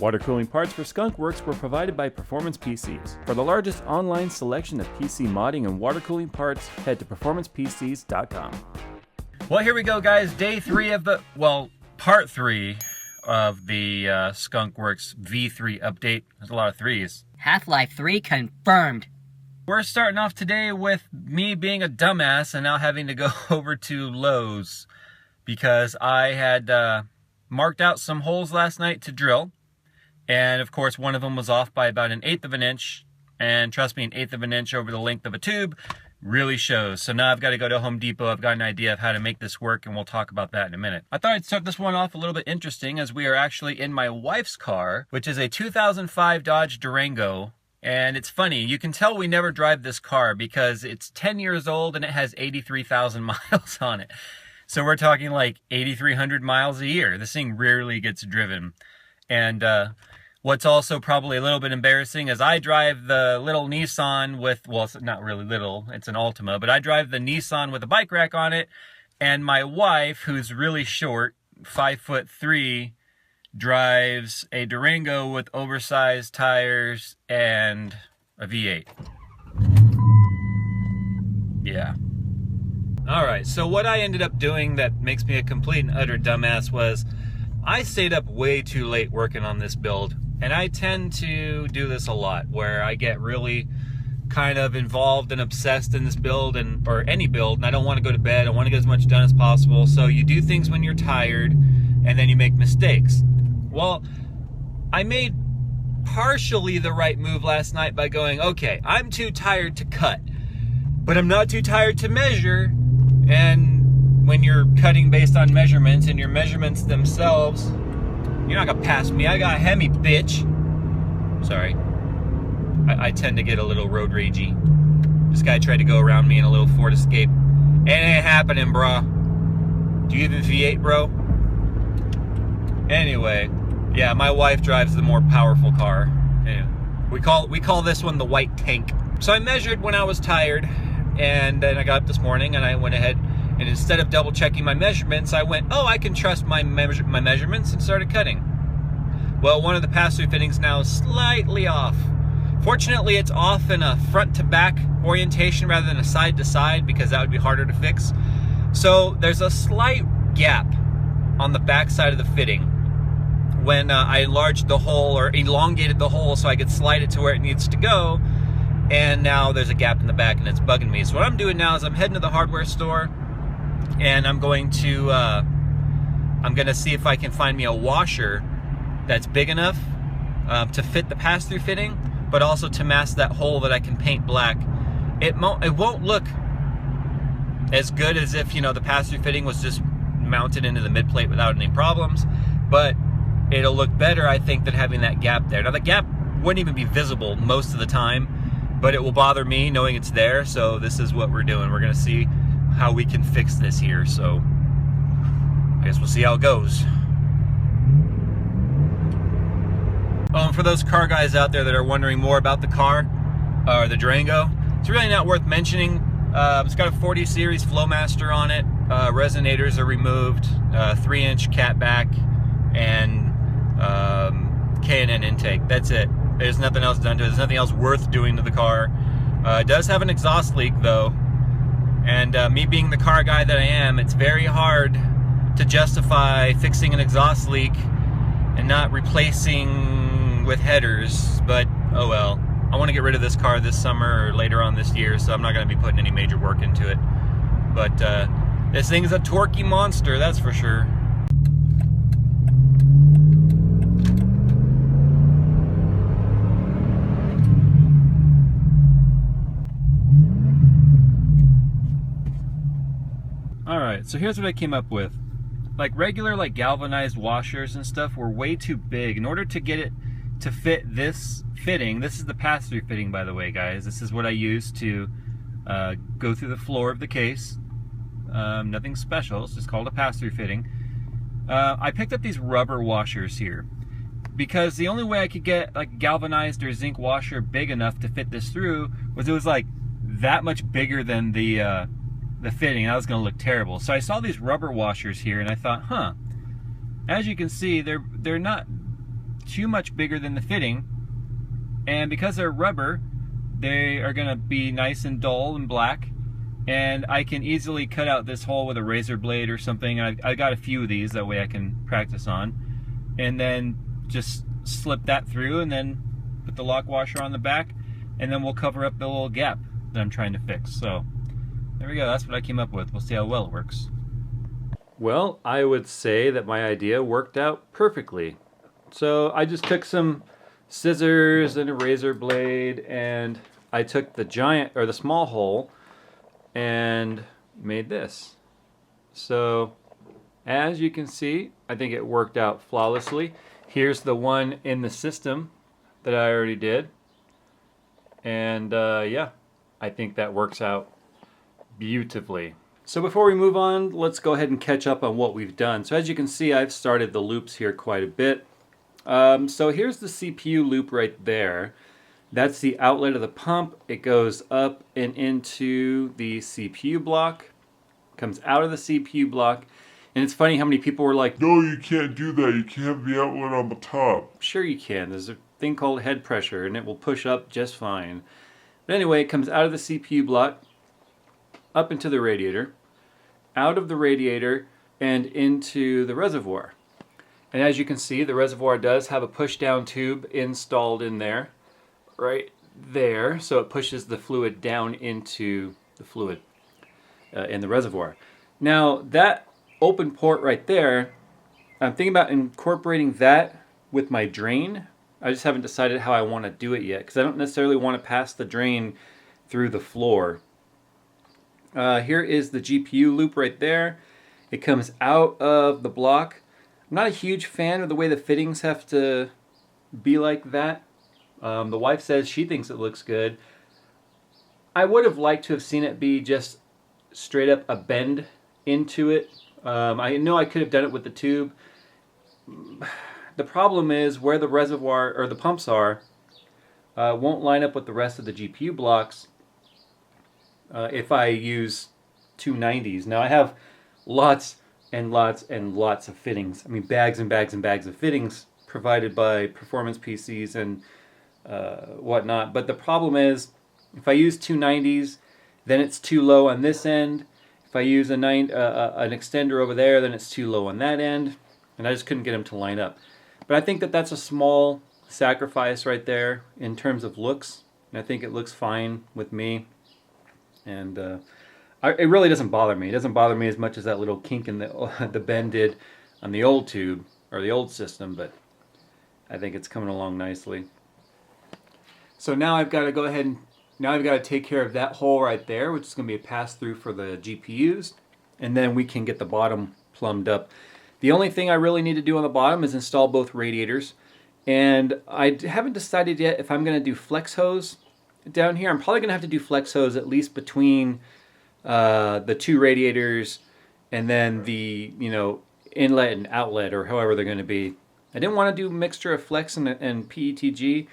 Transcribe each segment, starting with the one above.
Water cooling parts for Skunkworks were provided by Performance PCs. For the largest online selection of PC modding and water cooling parts, head to performancepcs.com. Well, here we go, guys. Day 3 of the, well, part 3 of the Skunkworks V3 update. There's a lot of threes. Half-Life 3 confirmed. We're starting off today with me being a dumbass and now having to go over to Lowe's because I had marked out some holes last night to drill. And of course, one of them was off by about 1/8 of an inch. And trust me, 1/8 of an inch over the length of a tube really shows. So now I've got to go to Home Depot. I've got an idea of how to make this work, and we'll talk about that in a minute. I thought I'd start this one off a little bit interesting as we are actually in my wife's car, which is a 2005 Dodge Durango. And it's funny, you can tell we never drive this car because it's 10 years old and it has 83,000 miles on it. So we're talking like 8,300 miles a year. This thing rarely gets driven. And what's also probably a little bit embarrassing is I drive the little Nissan with, well, it's not really little, it's an Altima, but I drive the Nissan with a bike rack on it. And my wife, who's really short, 5'3", drives a Durango with oversized tires and a V8. Yeah. Alright, so what I ended up doing that makes me a complete and utter dumbass was I stayed up way too late working on this build. And I tend to do this a lot, where I get really kind of involved and obsessed in this build, or any build, and I don't want to go to bed. I want to get as much done as possible. So you do things when you're tired, and then you make mistakes. Well, I made partially the right move last night by going, okay, I'm too tired to cut, but I'm not too tired to measure. And when you're cutting based on measurements, and your measurements themselves, you're not gonna pass me. I got a Hemi, bitch. Sorry. I tend to get a little road ragey. This guy tried to go around me in a little Ford Escape. It ain't happening, bro. Do you even V8, bro? Anyway, yeah, my wife drives the more powerful car. Yeah. We call this one the white tank. So I measured when I was tired, and then I got up this morning and I went ahead and instead of double checking my measurements, I went, oh, I can trust my measurements, and started cutting. Well, one of the pass-through fittings now is slightly off. Fortunately, it's off in a front-to-back orientation rather than a side-to-side, because that would be harder to fix. So there's a slight gap on the back side of the fitting when I enlarged the hole, or elongated the hole so I could slide it to where it needs to go. And now there's a gap in the back and it's bugging me. So what I'm doing now is I'm heading to the hardware store, and I'm going to see if I can find me a washer that's big enough to fit the pass-through fitting, but also to mask that hole that I can paint black. It won't look as good as if, you know, the pass-through fitting was just mounted into the mid-plate without any problems, but it'll look better, I think, than having that gap there. Now, the gap wouldn't even be visible most of the time, but it will bother me knowing it's there, so this is what we're doing. We're gonna see how we can fix this here, so I guess we'll see how it goes. Oh, and for those car guys out there that are wondering more about the car, or the Durango, it's really not worth mentioning. It's got a 40 series Flowmaster on it. Resonators are removed, 3-inch catback, and K&N intake. That's it. There's nothing else done to it. There's nothing else worth doing to the car. It does have an exhaust leak though. And me being the car guy that I am, it's very hard to justify fixing an exhaust leak and not replacing with headers, but oh well. I want to get rid of this car this summer or later on this year, so I'm not going to be putting any major work into it. But this thing's a torquey monster, that's for sure. Alright, so here's what I came up with. Like regular galvanized washers and stuff were way too big. In order to get it to fit this fitting, this is the pass-through fitting, by the way, guys. This is what I use to go through the floor of the case. Nothing special, it's just called a pass-through fitting. I picked up these rubber washers here because the only way I could get like a galvanized or zinc washer big enough to fit this through was it was like that much bigger than the fitting. That was going to look terrible. So I saw these rubber washers here and I thought, huh, as you can see, they're not too much bigger than the fitting. And because they're rubber, they are gonna be nice and dull and black. And I can easily cut out this hole with a razor blade or something. I got a few of these, that way I can practice on. And then just slip that through and then put the lock washer on the back, and then we'll cover up the little gap that I'm trying to fix. So there we go, that's what I came up with. We'll see how well it works. Well, I would say that my idea worked out perfectly. So I just took some scissors and a razor blade, and I took the giant, or the small hole, and made this. So as you can see, I think it worked out flawlessly. Here's the one in the system that I already did. And yeah, I think that works out beautifully. So before we move on, let's go ahead and catch up on what we've done. So as you can see, I've started the loops here quite a bit. So here's the CPU loop right there. That's the outlet of the pump. It goes up and into the CPU block, comes out of the CPU block. And it's funny how many people were like, no, you can't do that. You can't have the outlet on the top. Sure you can. There's a thing called head pressure, and it will push up just fine. But anyway, it comes out of the CPU block, up into the radiator, out of the radiator, and into the reservoir. And as you can see, the reservoir does have a push-down tube installed in there, right there. So it pushes the fluid down into the fluid in the reservoir. Now, that open port right there, I'm thinking about incorporating that with my drain. I just haven't decided how I want to do it yet, because I don't necessarily want to pass the drain through the floor. Here is the GPU loop right there. It comes out of the block. I'm not a huge fan of the way the fittings have to be like that. The wife says she thinks it looks good. I would have liked to have seen it be just straight up a bend into it. I know I could have done it with the tube. The problem is where the reservoir or the pumps are won't line up with the rest of the GPU blocks if I use 290s. Now I have lots and lots and lots of fittings. I mean, bags and bags and bags of fittings provided by performance PCs and whatnot. But the problem is, if I use 290s, then it's too low on this end. If I use an extender over there, then it's too low on that end. And I just couldn't get them to line up. But I think that that's a small sacrifice right there in terms of looks. And I think it looks fine with me. And it really doesn't bother me. It doesn't bother me as much as that little kink in the bend did on the old tube, or the old system, but I think it's coming along nicely. So now I've got to go ahead and now I've got to take care of that hole right there, which is going to be a pass-through for the GPUs, and then we can get the bottom plumbed up. The only thing I really need to do on the bottom is install both radiators, and I haven't decided yet if I'm going to do flex hose down here. I'm probably going to have to do flex hose at least between the two radiators and then the inlet and outlet, or however they're going to be. I didn't want to do a mixture of flex and PETG,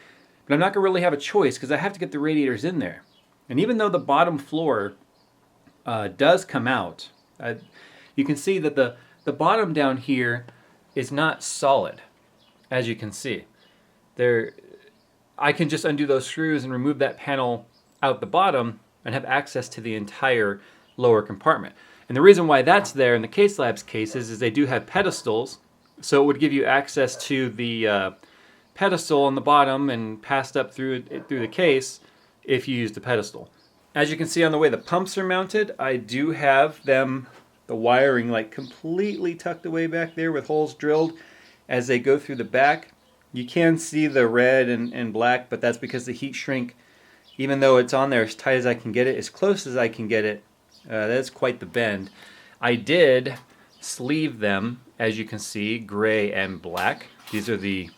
but I'm not going to really have a choice because I have to get the radiators in there. And even though the bottom floor does come out, you can see that the bottom down here is not solid, as you can see. I can just undo those screws and remove that panel out the bottom and have access to the entire lower compartment. And the reason why that's there in the Case Labs cases is they do have pedestals, so it would give you access to the pedestal on the bottom and passed up through the case if you use the pedestal. As you can see on the way the pumps are mounted, I do have the wiring like completely tucked away back there with holes drilled as they go through the back. You can see the red and black, but that's because the heat shrink, even though it's on there as tight as I can get it, as close as I can get it, that's quite the bend. I did sleeve them, as you can see, gray and black. These are the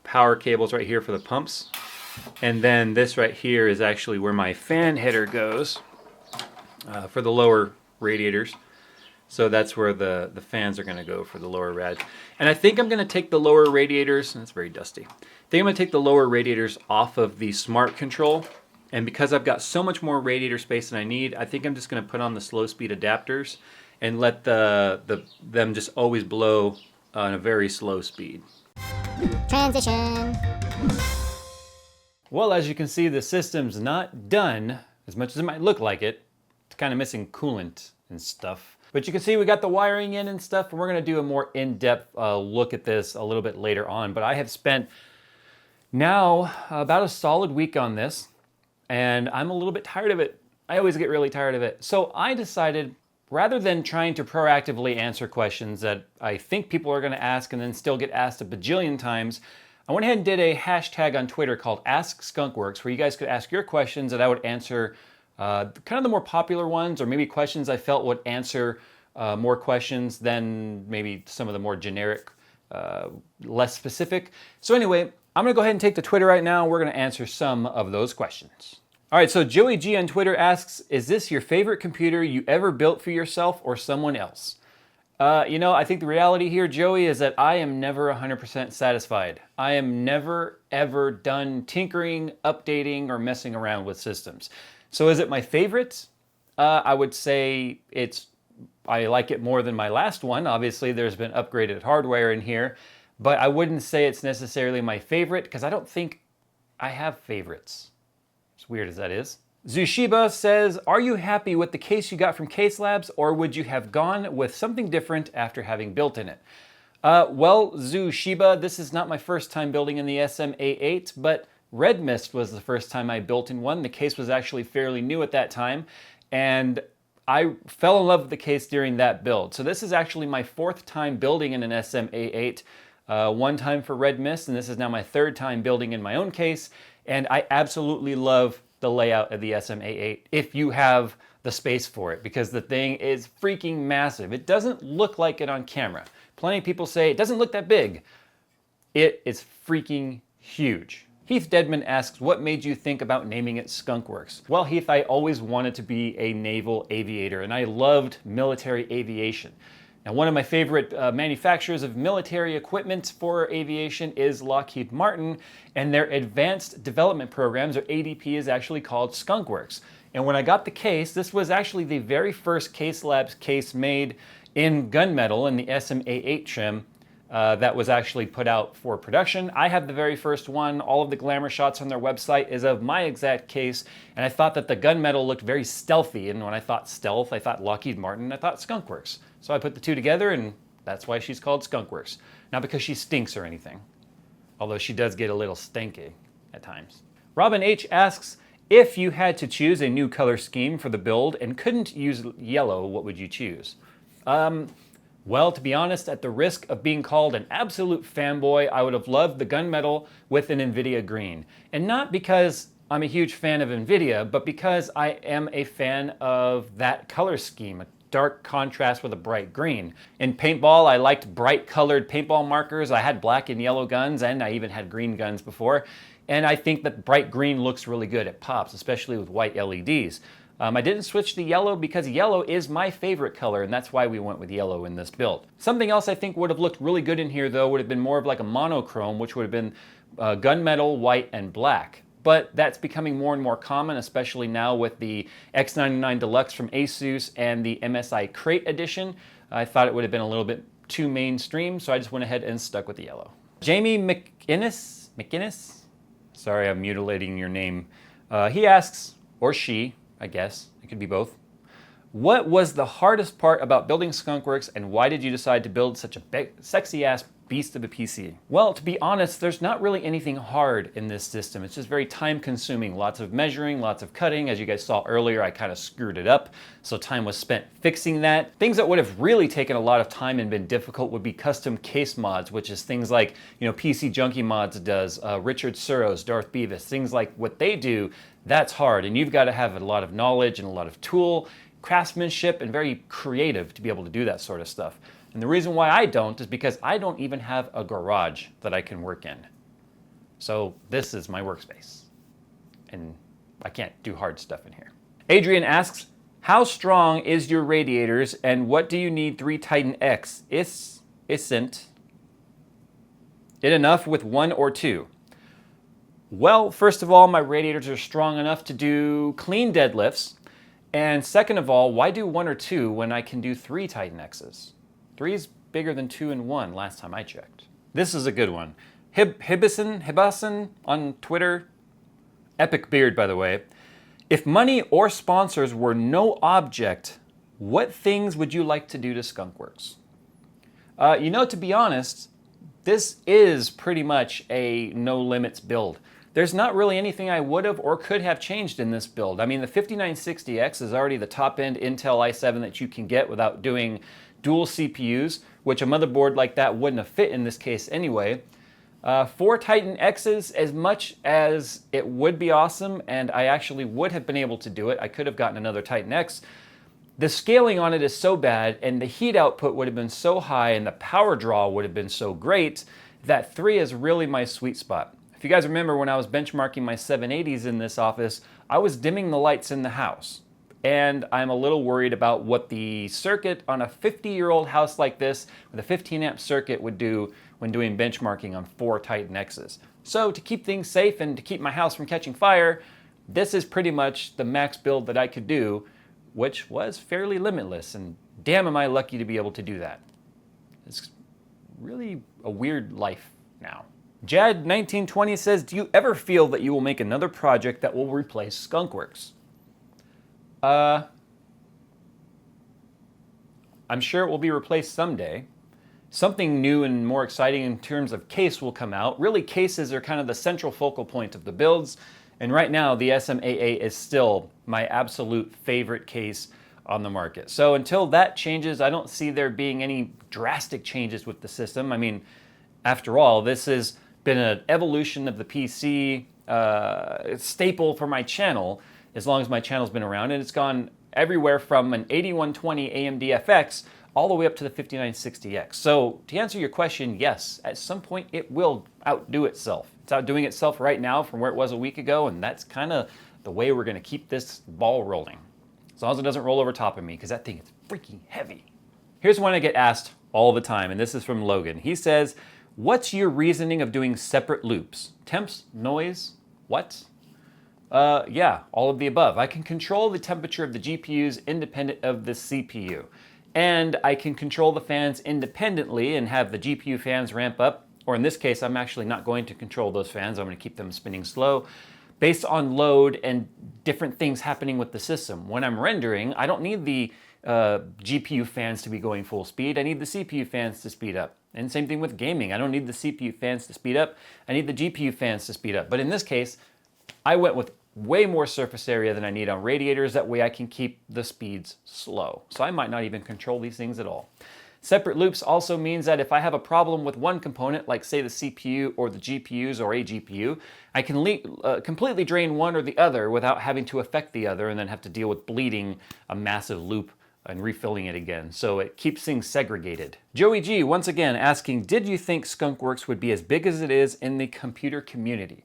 power cables right here for the pumps. And then this right here is actually where my fan header goes for the lower radiators. So that's where the fans are going to go for the lower rad. And I think I'm going to take the lower radiators, and it's very dusty. I think I'm going to take the lower radiators off of the smart control. And because I've got so much more radiator space than I need, I think I'm just going to put on the slow speed adapters and let them just always blow on a very slow speed. Transition. Well, as you can see, the system's not done, as much as it might look like it. It's kind of missing coolant and stuff. But you can see we got the wiring in and stuff, and we're gonna do a more in-depth look at this a little bit later on. But I have spent now about a solid week on this, and I'm a little bit tired of it. I always get really tired of it. So I decided, rather than trying to proactively answer questions that I think people are gonna ask and then still get asked a bajillion times, I went ahead and did a hashtag on Twitter called Ask Skunkworks, where you guys could ask your questions and I would answer kind of the more popular ones, or maybe questions I felt would answer more questions than maybe some of the more generic, less specific. So anyway, I'm gonna go ahead and take to Twitter right now. We're gonna answer some of those questions. All right, so Joey G on Twitter asks, is this your favorite computer you ever built for yourself or someone else? You know, I think the reality here, Joey, is that I am never 100% satisfied. I am never, ever done tinkering, updating, or messing around with systems. So is it my favorite? I would say I like it more than my last one. Obviously, there's been upgraded hardware in here, but I wouldn't say it's necessarily my favorite because I don't think I have favorites. As weird as that is. Zushiba says, are you happy with the case you got from Case Labs, or would you have gone with something different after having built in it? Well, Zushiba, this is not my first time building in the SM-A8, but Red Mist was the first time I built in one. The case was actually fairly new at that time, and I fell in love with the case during that build. So this is actually my 4th time building in an SM-A8, one time for Red Mist, and this is now my 3rd time building in my own case, and I absolutely love the layout of the SM-A8 if you have the space for it, because the thing is freaking massive. It doesn't look like it on camera. Plenty of people say it doesn't look that big. It is freaking huge. Heath Deadman asks, what made you think about naming it Skunkworks? Well, Heath, I always wanted to be a naval aviator, and I loved military aviation. Now, one of my favorite manufacturers of military equipment for aviation is Lockheed Martin, and their Advanced Development Programs, or ADP, is actually called Skunkworks. And when I got the case, this was actually the very first Case Labs case made in gunmetal in the SM-A8 trim that was actually put out for production. I have the very first one. All of the glamour shots on their website is of my exact case, and I thought that the gunmetal looked very stealthy, and when I thought stealth, I thought Lockheed Martin, I thought Skunkworks. So I put the two together, and that's why she's called Skunkworks. Not because she stinks or anything, although she does get a little stinky at times. Robin H asks, if you had to choose a new color scheme for the build and couldn't use yellow, what would you choose? Well, to be honest, at the risk of being called an absolute fanboy, I would have loved the gunmetal with an NVIDIA green. And not because I'm a huge fan of NVIDIA, but because I am a fan of that color scheme, a dark contrast with a bright green. In paintball, I liked bright colored paintball markers. I had black and yellow guns, and I even had green guns before. And I think that bright green looks really good. It pops, especially with white LEDs. I didn't switch to yellow because yellow is my favorite color, and that's why we went with yellow in this build. Something else I think would have looked really good in here, though, would have been more of like a monochrome, which would have been gunmetal, white, and black. But that's becoming more and more common, especially now with the X99 Deluxe from Asus and the MSI Crate Edition. I thought it would have been a little bit too mainstream, so I just went ahead and stuck with the yellow. Jamie McInnes? Sorry, I'm mutilating your name. He asks, or she, I guess, it could be both. What was the hardest part about building Skunkworks, and why did you decide to build such a sexy-ass beast of a PC? Well, to be honest, there's not really anything hard in this system. It's just very time-consuming. Lots of measuring, lots of cutting. As you guys saw earlier, I kind of screwed it up, so time was spent fixing that. Things that would have really taken a lot of time and been difficult would be custom case mods, which is things like, you know, PC Junkie Mods does, Richard Suros, Darth Beavis, things like what they do. That's hard, and you've got to have a lot of knowledge and a lot of tool, craftsmanship, and very creative to be able to do that sort of stuff. And the reason why I don't is because I don't even have a garage that I can work in. So this is my workspace, and I can't do hard stuff in here. Adrian asks, how strong is your radiators, and what do you need 3 Titan X? Isn't it enough with 1 or 2? Well, first of all, my radiators are strong enough to do clean deadlifts. And second of all, why do 1 or 2 when I can do 3 Titan X's? 3 is bigger than 2 and 1 last time I checked. This is a good one. Hibasan on Twitter. Epic beard, by the way. If money or sponsors were no object, what things would you like to do to Skunkworks? To be honest, this is pretty much a no limits build. There's not really anything I would have or could have changed in this build. I mean, the 5960X is already the top end Intel i7 that you can get without doing dual CPUs, which a motherboard like that wouldn't have fit in this case anyway. 4 Titan X's, as much as it would be awesome, and I actually would have been able to do it, I could have gotten another Titan X. The scaling on it is so bad, and the heat output would have been so high, and the power draw would have been so great, that 3 is really my sweet spot. If you guys remember when I was benchmarking my 780s in this office, I was dimming the lights in the house. And I'm a little worried about what the circuit on a 50-year-old house like this with a 15 amp circuit would do when doing benchmarking on 4 Titan X's. So to keep things safe and to keep my house from catching fire, this is pretty much the max build that I could do, which was fairly limitless, and damn am I lucky to be able to do that. It's really a weird life now. Jad1920 says, do you ever feel that you will make another project that will replace Skunkworks? I'm sure it will be replaced someday. Something new and more exciting in terms of case will come out. Really, cases are kind of the central focal point of the builds. And right now, the SMAA is still my absolute favorite case on the market. So until that changes, I don't see there being any drastic changes with the system. I mean, after all, this has been an evolution of the PC staple for my channel as long as my channel's been around, and it's gone everywhere from an 8120 AMD FX all the way up to the 5960X. So to answer your question, yes, at some point it will outdo itself. It's outdoing itself right now from where it was a week ago, and that's kind of the way we're going to keep this ball rolling. As long as it doesn't roll over top of me, because that thing is freaking heavy. Here's one I get asked all the time, and this is from Logan. He says, what's your reasoning of doing separate loops? Temps, noise, what? Yeah, all of the above. I can control the temperature of the GPUs independent of the CPU. And I can control the fans independently and have the GPU fans ramp up. Or in this case, I'm actually not going to control those fans. I'm going to keep them spinning slow based on load and different things happening with the system. When I'm rendering, I don't need the GPU fans to be going full speed. I need the CPU fans to speed up. And same thing with gaming. I don't need the CPU fans to speed up. I need the GPU fans to speed up. But in this case, I went with way more surface area than I need on radiators. That way I can keep the speeds slow. So I might not even control these things at all. Separate loops also means that if I have a problem with one component, like say the CPU or the GPUs or a GPU, I can completely drain one or the other without having to affect the other and then have to deal with bleeding a massive loop and refilling it again. So it keeps things segregated. Joey G once again asking, did you think Skunkworks would be as big as it is in the computer community?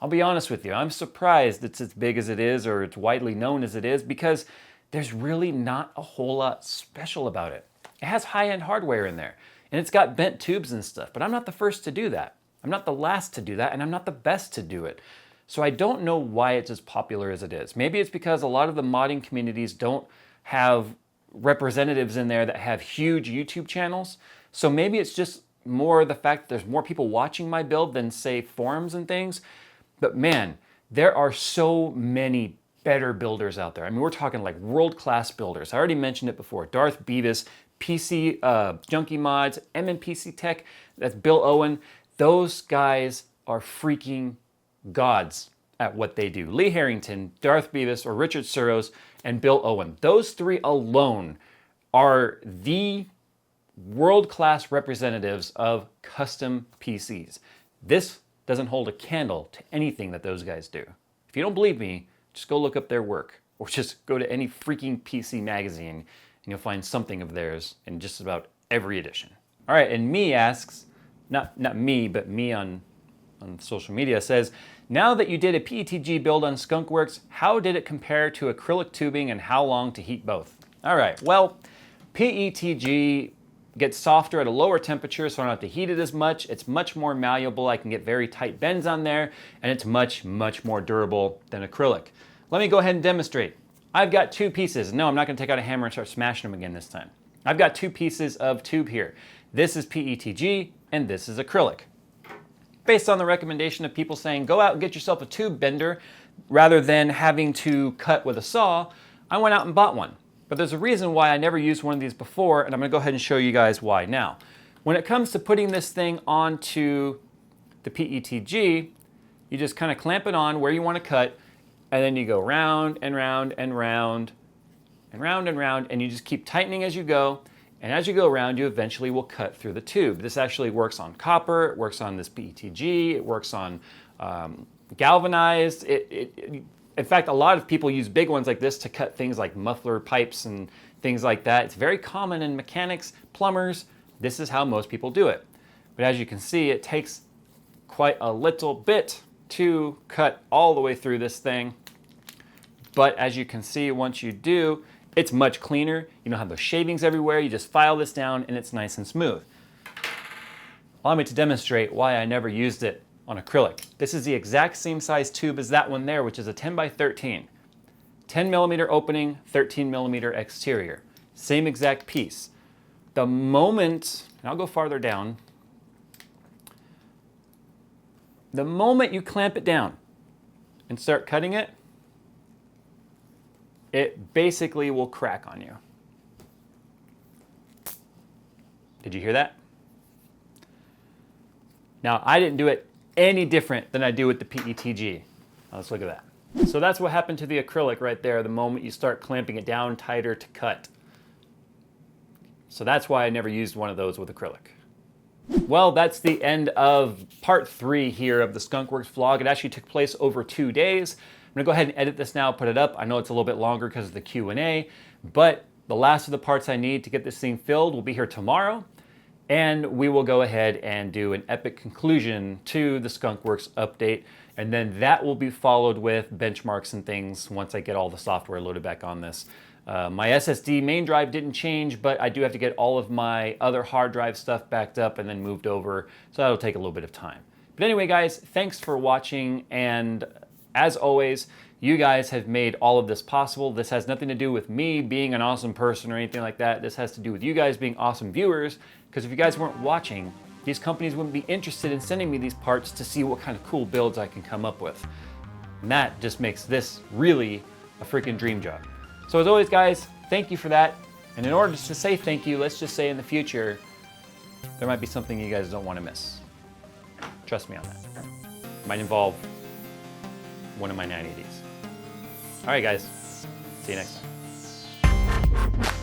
I'll be honest with you, I'm surprised it's as big as it is or it's widely known as it is because there's really not a whole lot special about it. It has high-end hardware in there and it's got bent tubes and stuff, but I'm not the first to do that. I'm not the last to do that, and I'm not the best to do it. So I don't know why it's as popular as it is. Maybe it's because a lot of the modding communities don't have representatives in there that have huge YouTube channels. So maybe it's just more the fact that there's more people watching my build than say forums and things. But man, there are so many better builders out there. I mean, we're talking like world-class builders. I already mentioned it before. Darth Beavis, PC Junkie Mods, MNPC Tech, that's Bill Owen. Those guys are freaking gods at what they do. Lee Harrington, Darth Beavis, or Richard Suros, and Bill Owen. Those three alone are the world-class representatives of custom PCs. This doesn't hold a candle to anything that those guys do. If you don't believe me, just go look up their work, or just go to any freaking PC magazine and you'll find something of theirs in just about every edition. All right, and me asks, not me, but me on social media says, now that you did a PETG build on Skunkworks, how did it compare to acrylic tubing and how long to heat both? All right, well, PETG gets softer at a lower temperature, so I don't have to heat it as much. It's much more malleable. I can get very tight bends on there, and it's much, much more durable than acrylic. Let me go ahead and demonstrate. I've got two pieces. No, I'm not going to take out a hammer and start smashing them again this time. I've got two pieces of tube here. This is PETG, and this is acrylic. based on the recommendation of people saying, go out and get yourself a tube bender rather than having to cut with a saw, I went out and bought one. But there's a reason why I never used one of these before, and I'm gonna go ahead and show you guys why now. When it comes to putting this thing onto the PETG, you just kind of clamp it on where you want to cut, and then you go round and round and round and round and round, and you just keep tightening as you go. And as you go around, you eventually will cut through the tube. This actually works on copper, it works on this PETG, it works on galvanized. In fact, a lot of people use big ones like this to cut things like muffler pipes and things like that. It's very common in mechanics, plumbers. This is how most people do it. But as you can see, it takes quite a little bit to cut all the way through this thing. But as you can see, once you do, it's much cleaner. You don't have those shavings everywhere. You just file this down and it's nice and smooth. Allow me to demonstrate why I never used it on acrylic. This is the exact same size tube as that one there, which is a 10 by 13. 10 millimeter opening, 13 millimeter exterior. Same exact piece. The moment, and I'll go farther down, the moment you clamp it down and start cutting it, it basically will crack on you. Did you hear that? Now, I didn't do it any different than I do with the PETG. Now, let's look at that. So that's what happened to the acrylic right there the moment you start clamping it down tighter to cut. So that's why I never used one of those with acrylic. Well, that's the end of part 3 here of the Skunkworks vlog. It actually took place over 2 days. I'm gonna go ahead and edit this now, put it up. I know it's a little bit longer because of the Q&A, but the last of the parts I need to get this thing filled will be here tomorrow, and we will go ahead and do an epic conclusion to the Skunkworks update, and then that will be followed with benchmarks and things once I get all the software loaded back on this. My SSD main drive didn't change, but I do have to get all of my other hard drive stuff backed up and then moved over, so that'll take a little bit of time. But anyway, guys, thanks for watching, and as always, you guys have made all of this possible. This has nothing to do with me being an awesome person or anything like that. This has to do with you guys being awesome viewers, because if you guys weren't watching, these companies wouldn't be interested in sending me these parts to see what kind of cool builds I can come up with. And that just makes this really a freaking dream job. So as always, guys, thank you for that. And in order to say thank you, let's just say in the future, there might be something you guys don't want to miss. Trust me on that. It might involve one of my 980s. All right, guys. See you next time.